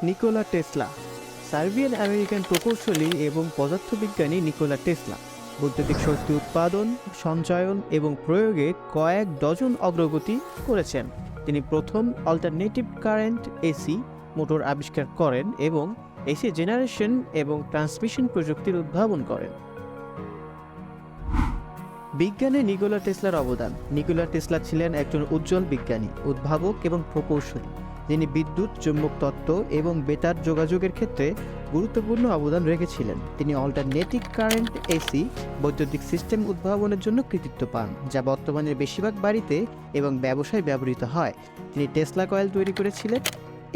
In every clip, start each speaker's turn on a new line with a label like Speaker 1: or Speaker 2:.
Speaker 1: Nikola Tesla, Serbian American প্রকৌশলী এবং পদার্থবিজ্ঞানী Nikola Tesla বৈদ্যুতিক শক্তি উৎপাদন, সঞ্চয়ন এবং প্রয়োগে কয়েক ডজন অগ্রগতি করেছেন। তিনি প্রথম অল্টারনেটিভ কারেন্ট এসি মোটর আবিষ্কার করেন এবং এসি জেনারেশন এবং ট্রান্সমিশন প্রযুক্তির উদ্ভাবন করেন। বিজ্ঞানে নিকোলা টেসলার অবদান। নিকোলা টেসলা ছিলেন একজন উজ্জ্বল বিজ্ঞানী, উদ্ভাবক এবং প্রকৌশলী, যিনি বিদ্যুৎ, চৌম্বক তত্ত্ব এবং বেতার যোগাযোগের ক্ষেত্রে গুরুত্বপূর্ণ অবদান রেখেছিলেন। তিনি অল্টারনেটিভ কারেন্ট এসি বৈদ্যুতিক সিস্টেম উদ্ভাবনের জন্য কৃতিত্ব পান, যা বর্তমানে বেশিরভাগ বাড়িতে এবং ব্যবসায় ব্যবহৃত হয়। তিনি টেসলা কয়েল তৈরি করেছিলেন,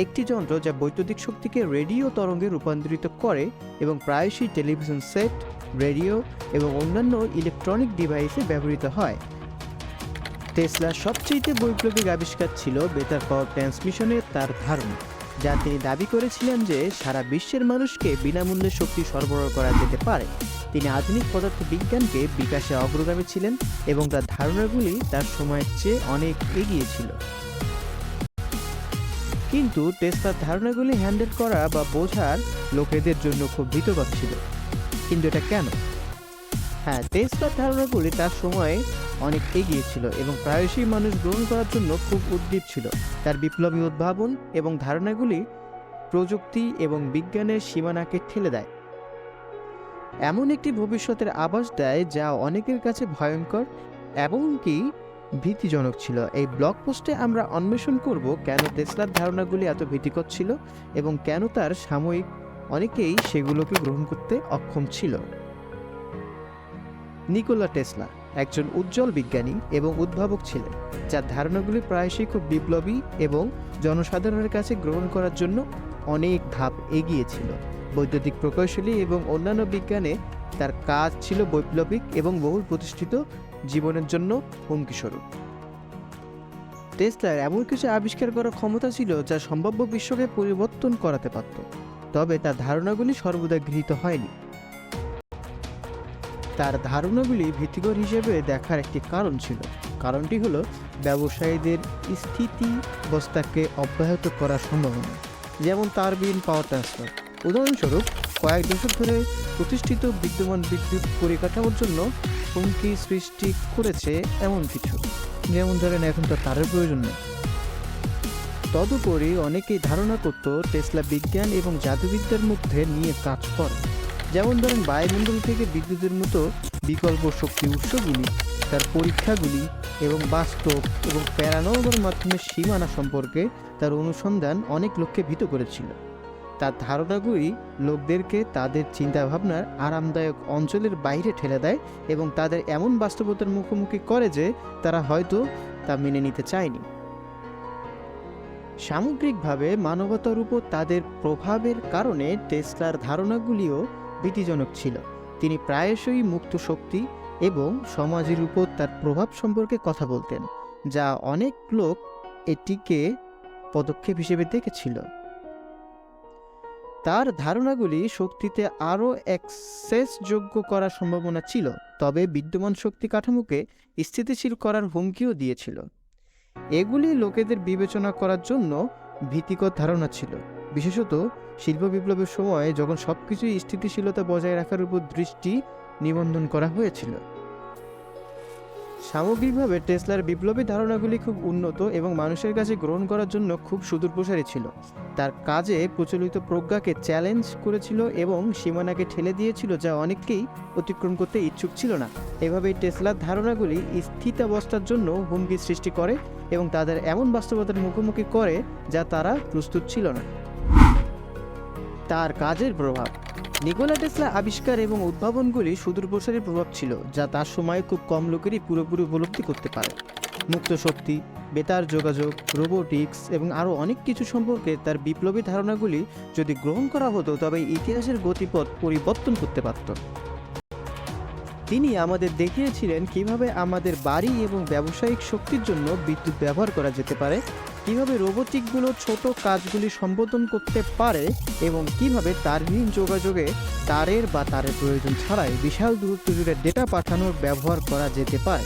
Speaker 1: একটি যন্ত্র যা বৈদ্যুতিক শক্তিকে রেডিও তরঙ্গে রূপান্তরিত করে এবং প্রায়শই টেলিভিশন সেট, রেডিও এবং অন্যান্য ইলেকট্রনিক ডিভাইসে ব্যবহৃত হয়। টেসলার সবচেয়ে বৈপ্লবিক আবিষ্কার ছিল বেতার পাওয়ার ট্রান্সমিশনের তার ধারণা, যা তিনি দাবি করেছিলেন যে সারা বিশ্বের মানুষকে বিনামূল্যে শক্তি সরবরাহ করা যেতে পারে। তিনি আধুনিক পদার্থবিজ্ঞানকে বিকাশে অগ্রগামী ছিলেন এবং তার ধারণাগুলি তার সময়ের চেয়ে অনেক এগিয়ে ছিল। কিন্তু টেসলার ধারণাগুলি হ্যান্ডেল করা বা বোঝার লোকেদের জন্য খুব ভীতকর ছিল। কিন্তু এটা কেন? টেসলার ধারণাগুলি তার সময়ে অনেক এগিয়ে ছিল এবং প্রায়শই মানুষ গ্রহণ করার জন্য খুব উদ্দীপ ছিল। তার বিপ্লবী উদ্ভাবন এবং ধারণাগুলি প্রযুক্তি এবং বিজ্ঞানের সীমানাকে ঠেলে দেয়, এমন একটি ভবিষ্যতের আভাস দেয় যা অনেকের কাছে ভয়ঙ্কর এমনকি ভীতিজনক ছিল। এই ব্লগ পোস্টে আমরা অন্বেষণ করব কেন টেসলার ধারণাগুলি এত ভীতিকর ছিল এবং কেন তার সাময়িক অনেকেই সেগুলোকে গ্রহণ করতে অক্ষম ছিল। নিকোলা টেসলা একজন উজ্জ্বল বিজ্ঞানী এবং উদ্ভাবক ছিলেন, যার ধারণাগুলি প্রায়শই খুব বিপ্লবী এবং জনসাধারণের কাছে গ্রহণ করার জন্য অনেক ধাপ এগিয়ে ছিল। বৈদ্যুতিক প্রকৌশলী এবং অন্যান্য বিজ্ঞানে তার কাজ ছিল বৈপ্লবিক এবং বহুল প্রতিষ্ঠিত জীবনের জন্য হুমকিস্বরূপ। টেসলার এমন কিছু আবিষ্কার করার ক্ষমতা ছিল যা সম্ভাব্য বিশ্বকে পরিবর্তন করাতে পারত, তবে তার ধারণাগুলি সর্বদা গৃহীত হয়নি। তার ধারণাগুলি ভীতিকর হিসেবে দেখার একটি কারণ ছিল। কারণটি হলো ব্যবসায়ীদের স্থিতিবস্থাকে অব্যাহত করার সম্ভাবনা, যেমন তারবিহীন পাওয়ার ট্রান্সফার। উদাহরণস্বরূপ, কয়েক দশক ধরে প্রতিষ্ঠিত বিদ্যমান বিদ্যুৎ পরিকাঠামোর জন্য হুমকি সৃষ্টি করেছে এমন কিছু, যেমন ধরেন এখন তো তারের প্রয়োজন নেই। তদুপরি অনেকেই ধারণা করত টেসলা বিজ্ঞান এবং জাদুবিদ্যার মধ্যে নিয়ে কাজ করে, যেমন ধরেন বায়ুমণ্ডল থেকে বিদ্যুতের মতো বিকল্প শক্তি উৎসগুলি, তার পরীক্ষাগুলি এবং বাস্তব এবং প্যারানর্মাল মাধ্যমের সীমানা সম্পর্কে তার অনুসন্ধান অনেক লোককে ভীত করেছিল। তার ধারণাগুলি লোকদেরকে তাদের চিন্তাভাবনার আরামদায়ক অঞ্চলের বাইরে ঠেলে দেয় এবং তাদের এমন বাস্তবতার মুখোমুখি করে যে তারা হয়তো তা মেনে নিতে চায়নি। সামগ্রিকভাবে মানবতার উপর তাদের প্রভাবের কারণে টেসলার ধারণাগুলিও ভীতিজনক ছিল। তিনি প্রায়শই মুক্ত শক্তি এবং সমাজের উপর তার প্রভাব সম্পর্কে কথা বলতেন, যা অনেক লোক এটিকে পদক্ষেপ হিসেবে দেখেছিল। তার ধারণাগুলি শক্তিতে আরও অ্যাক্সেসযোগ্য করার সম্ভাবনা ছিল, তবে বিদ্যমান শক্তি কাঠামোকে স্থিতিশীল করার হুমকিও দিয়েছিল। এগুলি লোকেদের বিবেচনা করার জন্য ভীতিকর ধারণা ছিল, বিশেষত শিল্প বিপ্লবের সময় যখন সবকিছুই স্থিতিশীলতা বজায় রাখার উপর দৃষ্টি নিবন্ধন করা হয়েছিল। সামগ্রিকভাবে টেসলার বিপ্লবী ধারণাগুলি খুব উন্নত এবং মানুষের কাছে গ্রহণ করার জন্য খুব সুদূরপ্রসারী ছিল। তার কাজে প্রচলিত প্রজ্ঞাকে চ্যালেঞ্জ করেছিল এবং সীমানাকে ঠেলে দিয়েছিল যা অনেককেই অতিক্রম করতে ইচ্ছুক ছিল না। এভাবেই টেসলার ধারণাগুলি স্থিতাবস্থার জন্য হুমকি সৃষ্টি করে এবং তাদের এমন বাস্তবতার মুখোমুখি করে যা তারা প্রস্তুত ছিল না। তার কাজের প্রভাব। নিকোলা টেসলা আবিষ্কার এবং উদ্ভাবনগুলি সুদূরপ্রসারী প্রভাব ছিল যা তার সময়ে খুব কম লোকেরই পুরোপুরি উপলব্ধি করতে পারে। মুক্ত শক্তি, বেতার যোগাযোগ, রোবোটিক্স এবং আরও অনেক কিছু সম্পর্কে তার বিপ্লবী ধারণাগুলি যদি গ্রহণ করা হতো তবে ইতিহাসের গতিপথ পরিবর্তন করতে পারত। তিনি আমাদের দেখিয়েছিলেন কিভাবে আমাদের বাড়ি এবং ব্যবসায়িক শক্তির জন্য বিদ্যুৎ ব্যবহার করা যেতে পারে, কিভাবে রোবোটিকগুলো ছোট কাজগুলি সম্বোধন করতে পারে এবং কিভাবে তারবিহীন যোগাযোগে তারের প্রয়োজন ছাড়াই বিশাল দূরত্ব জুড়ে ডেটা পাঠানোর ব্যবহার করা যেতে পারে।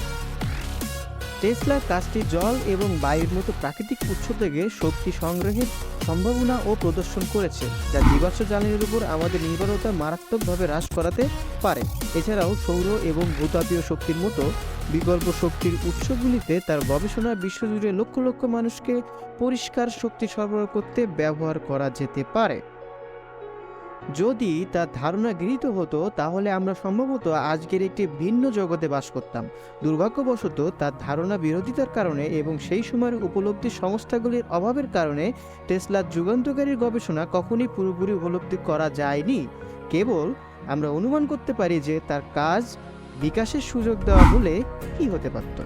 Speaker 1: টেসলার কাজটি জল এবং বায়ুর মতো প্রাকৃতিক উৎস থেকে শক্তি সংগ্রহের সম্ভাবনা ও প্রদর্শন করেছে, যা জীবাশ্ম জ্বালানির উপর আমাদের নির্ভরতা মারাত্মকভাবে হ্রাস করাতে পারে। এছাড়াও সৌর এবং ভূতাপীয় শক্তির মতো বিকল্প শক্তির উৎসগুলিতে তার গবেষণা বিশ্বজুড়ে লক্ষ লক্ষ মানুষকে পরিষ্কার শক্তি সরবরাহ করতে ব্যবহার করা যেতে পারে। যদি তার ধারণা গৃহীত হতো তাহলে আমরা সম্ভবত আজকের একটি ভিন্ন জগতে বাস করতাম। দুর্ভাগ্যবশত তার ধারণা বিরোধিতার কারণে এবং সেই সময়ের উপলব্ধি সংস্থাগুলির অভাবের কারণে টেসলার যুগান্তকারী গবেষণা কখনই পুরোপুরি উপলব্ধি করা যায়নি। কেবল আমরা অনুমান করতে পারি যে তার কাজ বিকাশের সুযোগ দেওয়া হলে কি হতে পারত।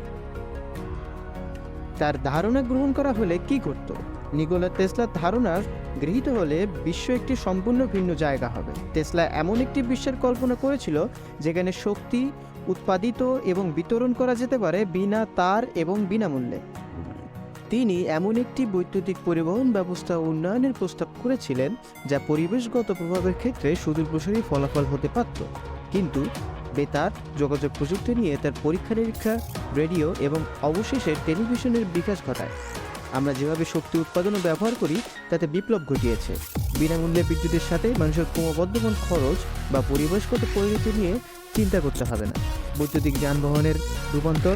Speaker 1: তার ধারণা গ্রহণ করা হলে কি করত? নিকোলা টেসলার ধারণা গৃহীত হলে বিশ্ব একটি সম্পূর্ণ ভিন্ন জায়গা হবে। টেসলা এমন একটি বিশ্বের কল্পনা করেছিল যেখানে শক্তি উৎপাদিত এবং বিতরণ করা যেতে পারে বিনা তার এবং বিনামূল্যে। তিনি এমন একটি বৈদ্যুতিক পরিবহন ব্যবস্থা উন্নয়নের প্রস্তাব করেছিলেন যা পরিবেশগত প্রভাবের ক্ষেত্রে সুদূরপ্রসারী ফলাফল হতে পারত, কিন্তু বেতার যোগাযোগ প্রযুক্তি নিয়ে তার পরীক্ষা নিরীক্ষা, রেডিও এবং অবশেষে টেলিভিশনের বিকাশ ঘটায়। আমরা যেভাবে শক্তি উৎপাদন ও ব্যবহার করি তাতে বিপ্লব ঘটিয়েছে। বিনামূল্যে বিদ্যুতের সাথে মানুষের ক্রমবর্ধমান খরচ বা পরিবেশগত পরিণতি নিয়ে চিন্তা করতে হবে না। বৈদ্যুতিক যানবাহনের রূপান্তর,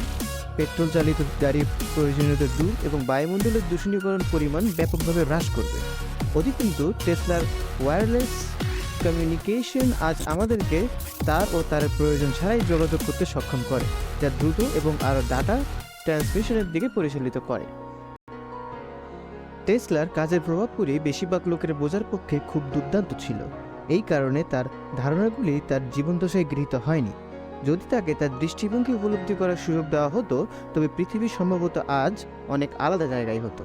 Speaker 1: পেট্রোল চালিত গাড়ির প্রয়োজনীয়তা দূর এবং বায়ুমণ্ডলের দূষণীকরণ পরিমাণ ব্যাপকভাবে হ্রাস করবে। অধিকন্তু টেসলার ওয়্যারলেস কমিউনিকেশন আজ আমাদেরকে তার ও তার প্রয়োজন ছাড়াই যোগাযোগ করতে সক্ষম করে, যা দ্রুত এবং আরও ডাটা ট্রান্সমিশনের দিকে পরিচালিত করে। টেসলার কাজের প্রভাবগুলি বেশিরভাগ লোকের বোঝার পক্ষে খুব দুর্দান্ত ছিল। এই কারণে তার ধারণাগুলি তার জীবনদশায় গৃহীত হয়নি। যদি তাকে তার দৃষ্টিভঙ্গি উপলব্ধি করার সুযোগ দেওয়া হতো তবে পৃথিবী সম্ভবত আজ অনেক আলাদা জায়গায় হতো।